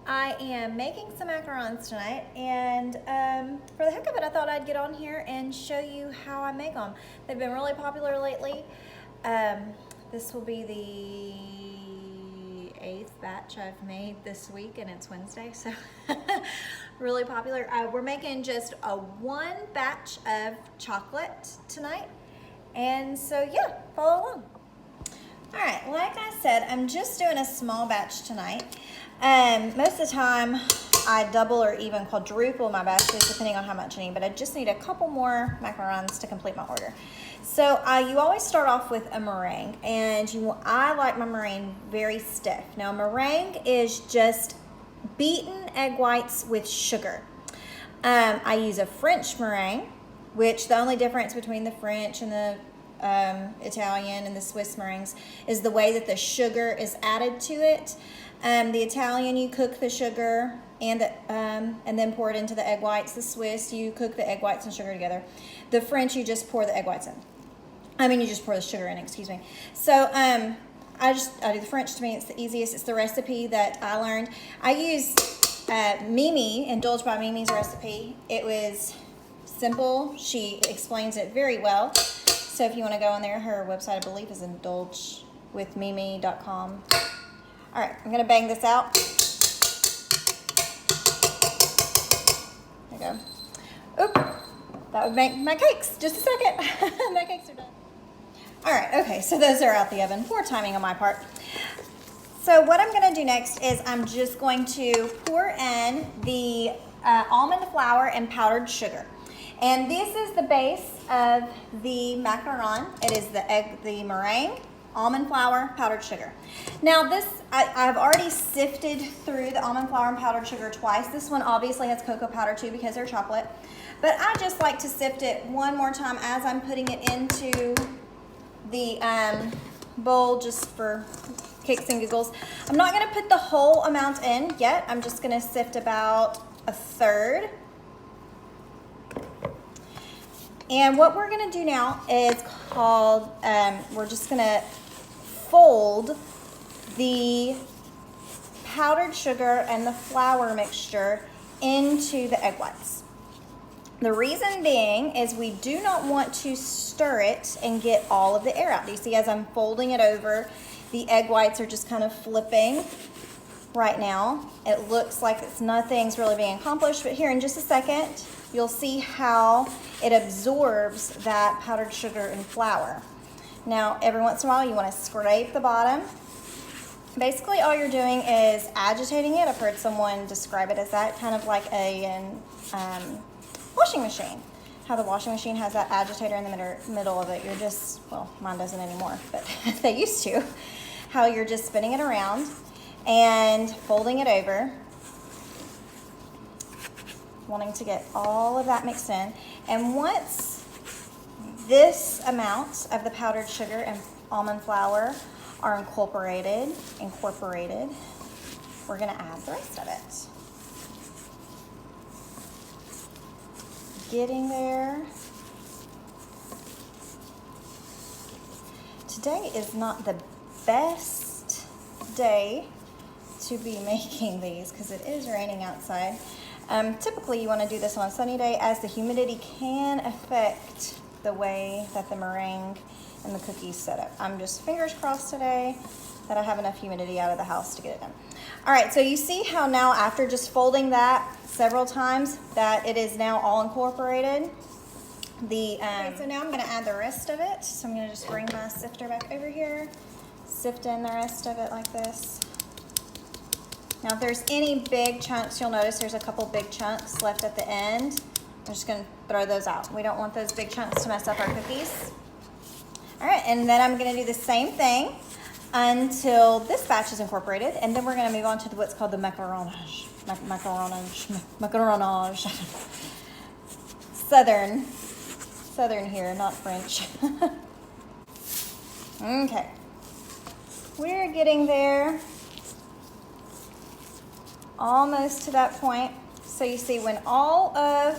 I am making some macarons tonight, and for the heck of it, I thought I'd get on here and show you how I make them. They've been really popular lately. This will be the 8th batch I've made this week, and it's Wednesday, so really popular. We're making just one batch of chocolate tonight, and so yeah, follow along. All right, like I said, I'm just doing a small batch tonight. Most of the time, I double or even quadruple my batches depending on how much I need, but I just need a couple more macarons to complete my order. So you always start off with a meringue, and I like my meringue very stiff. Now, meringue is just beaten egg whites with sugar. I use a French meringue, which the only difference between the French and the Italian and the Swiss meringues is the way that the sugar is added to it. The Italian, you cook the sugar and then pour it into the egg whites. The Swiss, you cook the egg whites and sugar together. The French, you just pour the egg whites in. You just pour the sugar in, excuse me. So I do the French. To me, it's the easiest. It's the recipe that I learned. I used Mimi, Indulge by Mimi's recipe. It was simple. She explains it very well. So if you want to go on there, her website, I believe, is indulgewithmimi.com. All right, I'm going to bang this out. There you go. Oop, that would make my cakes. Just a second. My cakes are done. All right, okay, so those are out the oven. Poor timing on my part. So what I'm going to do next is I'm just going to pour in the almond flour and powdered sugar. And this is the base of the macaron. It is the meringue, almond flour, powdered sugar. Now this, I've already sifted through the almond flour and powdered sugar twice. This one obviously has cocoa powder too because they're chocolate. But I just like to sift it one more time as I'm putting it into the bowl just for kicks and giggles. I'm not gonna put the whole amount in yet. I'm just gonna sift about a third. And what we're gonna do now is called, we're just gonna fold the powdered sugar and the flour mixture into the egg whites. The reason being is we do not want to stir it and get all of the air out. Do you see as I'm folding it over, the egg whites are just kind of flipping right now. It looks like nothing's really being accomplished, but here in just a second, you'll see how it absorbs that powdered sugar and flour. Now, every once in a while, you want to scrape the bottom. Basically, all you're doing is agitating it. I've heard someone describe it as that, kind of like a washing machine. How the washing machine has that agitator in the middle of it. You're just, well, mine doesn't anymore, but they used to. How you're just spinning it around and folding it over, wanting to get all of that mixed in. And once this amount of the powdered sugar and almond flour are incorporated, we're gonna add the rest of it. Getting there. Today is not the best day to be making these because it is raining outside. Typically you want to do this on a sunny day as the humidity can affect the way that the meringue and the cookies set up. I'm just fingers crossed today that I have enough humidity out of the house to get it done. All right, so you see how now after just folding that several times that it is now all incorporated. Okay, so now I'm going to add the rest of it. So I'm going to just bring my sifter back over here, sift in the rest of it like this. Now, if there's any big chunks, you'll notice there's a couple big chunks left at the end. I'm just going to throw those out. We don't want those big chunks to mess up our cookies. All right, and then I'm going to do the same thing until this batch is incorporated, and then we're going to move on to what's called the macaronage. Macaronage. Southern here, not French. Okay, we're getting there. Almost to that point. So you see when all of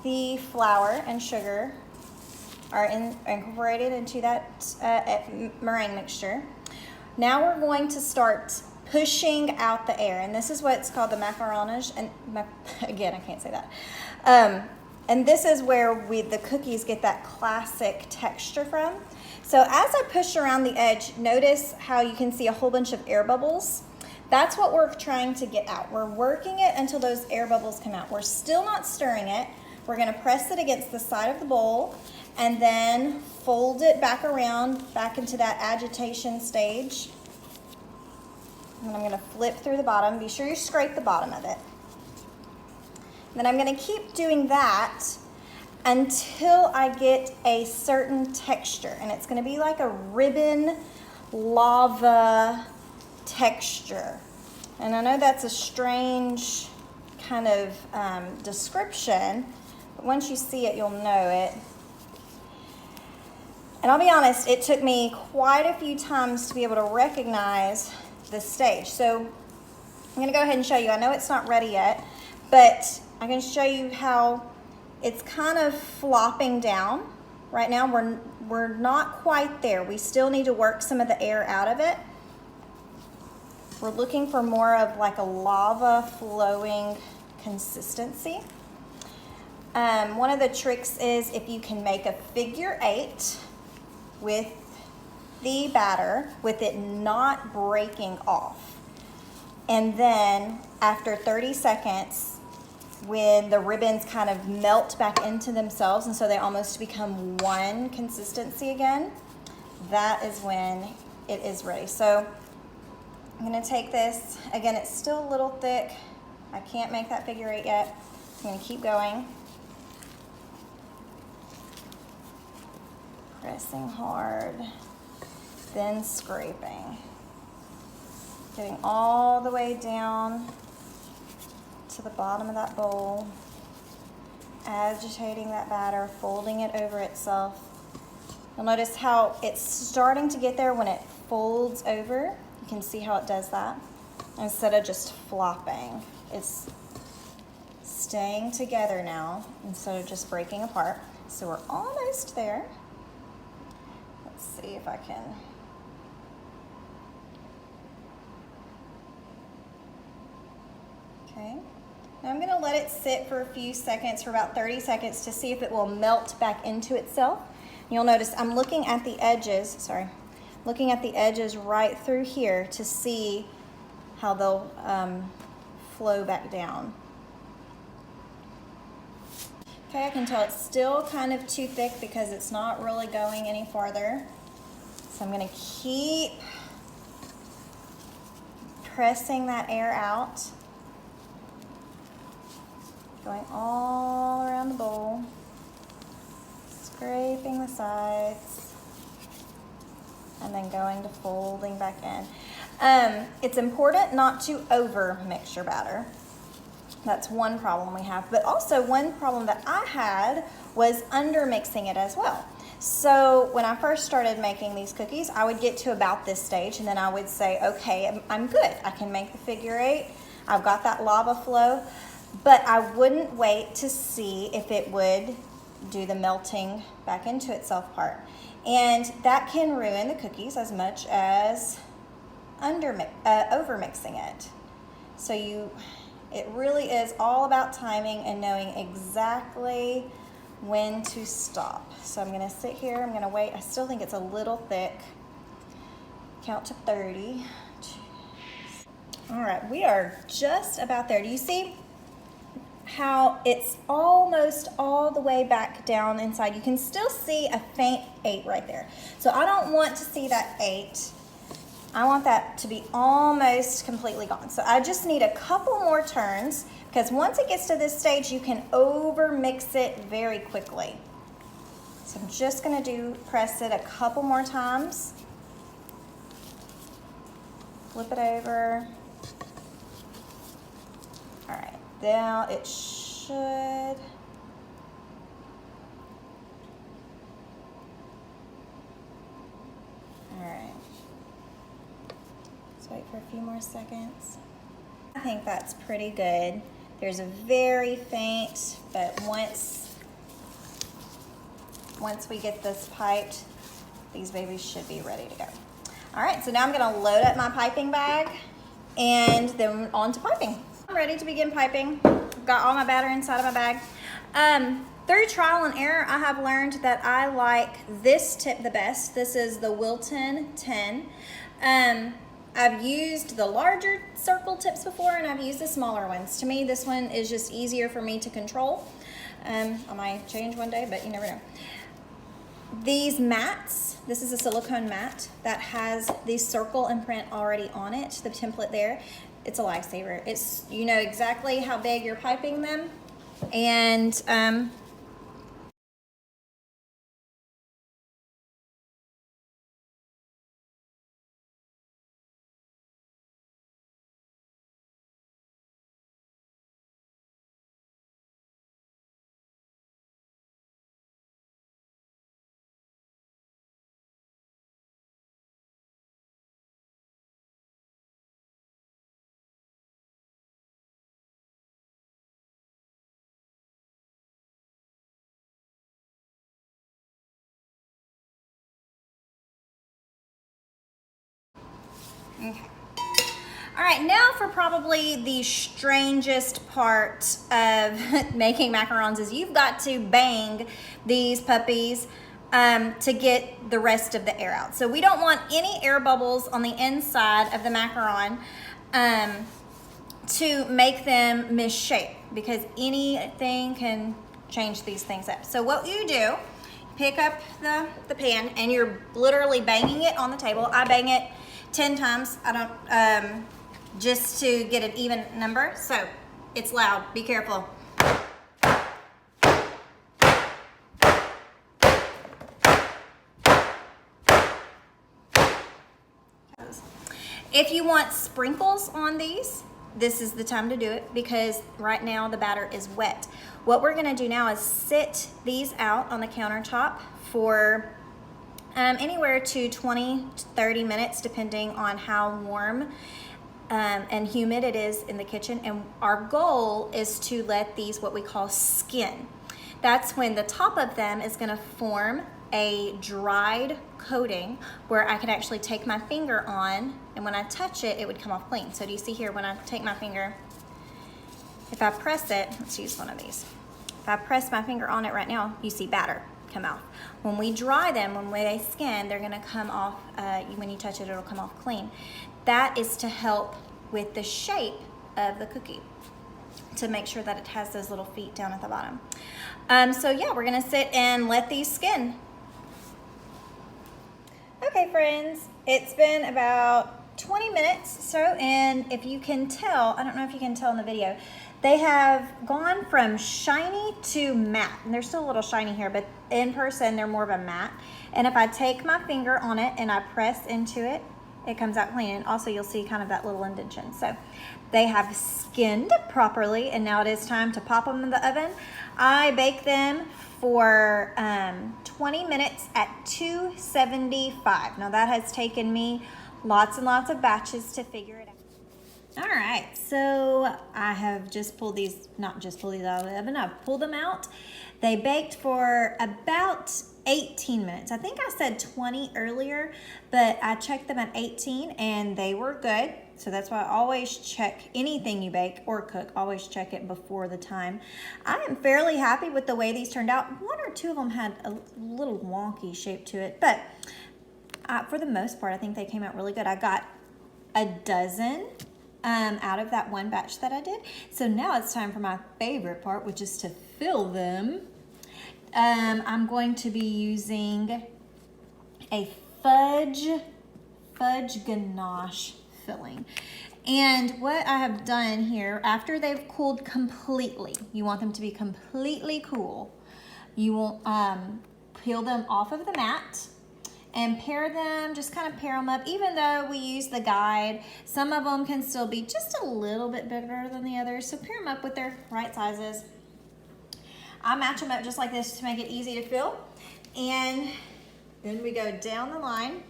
the flour and sugar are incorporated into that meringue mixture, now we're going to start pushing out the air. And this is what's called the macarons. And again, I can't say that. And this is where the cookies get that classic texture from. So as I push around the edge, notice how you can see a whole bunch of air bubbles. That's what we're trying to get out. We're working it until those air bubbles come out. We're still not stirring it. We're gonna press it against the side of the bowl and then fold it back around, back into that agitation stage. And I'm gonna flip through the bottom. Be sure you scrape the bottom of it. And then I'm gonna keep doing that until I get a certain texture. And it's gonna be like a ribbon lava texture. And I know that's a strange kind of description, but once you see it, you'll know it. And I'll be honest, it took me quite a few times to be able to recognize the stage. So I'm gonna go ahead and show you. I know it's not ready yet, but I can show you how it's kind of flopping down. Right now, we're not quite there. We still need to work some of the air out of it. We're looking for more of like a lava flowing consistency. One of the tricks is if you can make a figure 8 with the batter, with it not breaking off. And then after 30 seconds, when the ribbons kind of melt back into themselves and so they almost become one consistency again, that is when it is ready. So I'm gonna take this, again, it's still a little thick. I can't make that figure 8 yet. I'm gonna keep going. Pressing hard, then scraping. Getting all the way down to the bottom of that bowl. Agitating that batter, folding it over itself. You'll notice how it's starting to get there when it folds over. You can see how it does that. Instead of just flopping, it's staying together now instead of just breaking apart. So we're almost there. Let's see if I can. Okay. Now I'm gonna let it sit for a few seconds, for about 30 seconds, to see if it will melt back into itself. You'll notice I'm looking at the edges, looking at the edges right through here to see how they'll flow back down. Okay, I can tell it's still kind of too thick because it's not really going any farther. So I'm gonna keep pressing that air out, going all around the bowl, scraping the sides, and then going to folding back in. It's important not to over mix your batter. That's one problem we have. But also one problem that I had was under mixing it as well. So when I first started making these cookies, I would get to about this stage and then I would say, okay, I'm good. I can make the figure 8. I've got that lava flow. But I wouldn't wait to see if it would do the melting back into itself part. And that can ruin the cookies as much as over mixing it. So it really is all about timing and knowing exactly when to stop. So I'm gonna sit here, I'm gonna wait. I still think it's a little thick. Count to 30. All right, we are just about there. Do you see how it's almost all the way back down inside? You can still see a faint 8 right there. So I don't want to see that 8. I want that to be almost completely gone. So I just need a couple more turns, because once it gets to this stage, you can over mix it very quickly. So I'm just gonna press it a couple more times. Flip it over. All right. Now it should. All right. Let's wait for a few more seconds. I think that's pretty good. There's a very faint, but once we get this piped, these babies should be ready to go. All right, so now I'm gonna load up my piping bag And then on to piping. I'm ready to begin piping. Got all my batter inside of my bag. Through trial and error, I have learned that I like this tip the best. This is the Wilton 10. I've used the larger circle tips before, and I've used the smaller ones. To me, this one is just easier for me to control. I might change one day, but you never know. These mats, this is a silicone mat that has the circle imprint already on it, the template there. It's a lifesaver. It's, you know exactly how big you're piping them, and okay. All right, now for probably the strangest part of making macarons is you've got to bang these puppies to get the rest of the air out. So we don't want any air bubbles on the inside of the macaron to make them misshape, because anything can change these things up. So what you do, pick up the pan and you're literally banging it on the table. I bang it 10 times. I don't, just to get an even number. So it's loud, be careful. If you want sprinkles on these, this is the time to do it, because right now the batter is wet. What we're gonna do now is sit these out on the countertop for anywhere to 20 to 30 minutes, depending on how warm and humid it is in the kitchen. And our goal is to let these, what we call, skin. That's when the top of them is gonna form a dried coating where I could actually take my finger on, and when I touch it, it would come off clean. So do you see here, when I take my finger, if I press it, let's use one of these. If I press my finger on it right now, you see batter come out. When we dry them, when they skin, they're gonna come off, when you touch it, it'll come off clean. That is to help with the shape of the cookie, to make sure that it has those little feet down at the bottom. So yeah, we're gonna sit and let these skin. Okay friends, it's been about 20 minutes so, and if you can tell, I don't know if you can tell in the video, they have gone from shiny to matte. And they're still a little shiny here, but in person they're more of a matte. And if I take my finger on it and I press into it, it comes out clean. And also you'll see kind of that little indentation. So they have skinned properly, and now it is time to pop them in the oven. I bake them for 20 minutes at 275. Now that has taken me lots and lots of batches to figure it out. All right, so I have just pulled these, not just pulled these out of the oven, I've pulled them out. They baked for about 18 minutes. I think I said 20 earlier, but I checked them at 18 and they were good. So that's why I always check anything you bake or cook, always check it before the time. I am fairly happy with the way these turned out. One or two of them had a little wonky shape to it, but for the most part, I think they came out really good. I got a dozen out of that one batch that I did. So now it's time for my favorite part, which is to fill them. I'm going to be using a fudge ganache filling. And what I have done here, after they've cooled completely, you want them to be completely cool, you will peel them off of the mat and pair them, just kind of pair them up. Even though we use the guide, some of them can still be just a little bit bigger than the others, so pair them up with their right sizes. I match them up just like this to make it easy to fill. And then we go down the line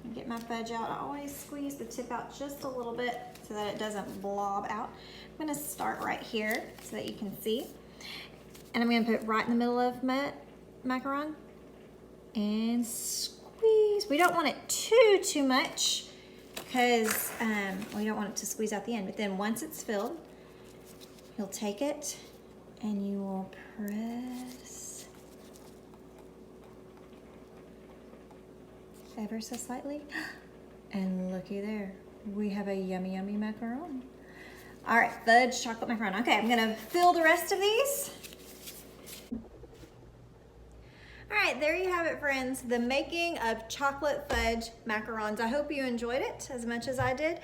and get my fudge out. I always squeeze the tip out just a little bit so that it doesn't blob out. I'm gonna start right here so that you can see. And I'm gonna put it right in the middle of my macaron and squeeze. We don't want it too much, because we don't want it to squeeze out the end. But then once it's filled, you'll take it and you will press ever so slightly. And looky there, we have a yummy, yummy macaron. All right, fudge chocolate macaron. Okay, I'm gonna fill the rest of these. All right, there you have it, friends. The making of chocolate fudge macarons. I hope you enjoyed it as much as I did.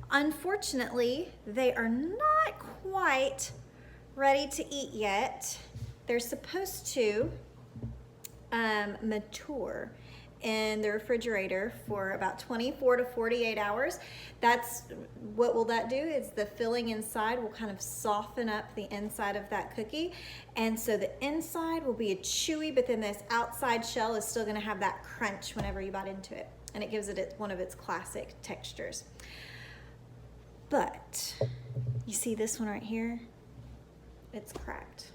Unfortunately, they are not quite ready to eat yet. They're supposed to mature in the refrigerator for about 24 to 48 hours. That's what will that do is the filling inside will kind of soften up the inside of that cookie, and so the inside will be a chewy, but then this outside shell is still going to have that crunch whenever you bite into it, and it gives it one of its classic textures. But you see this one right here, it's cracked.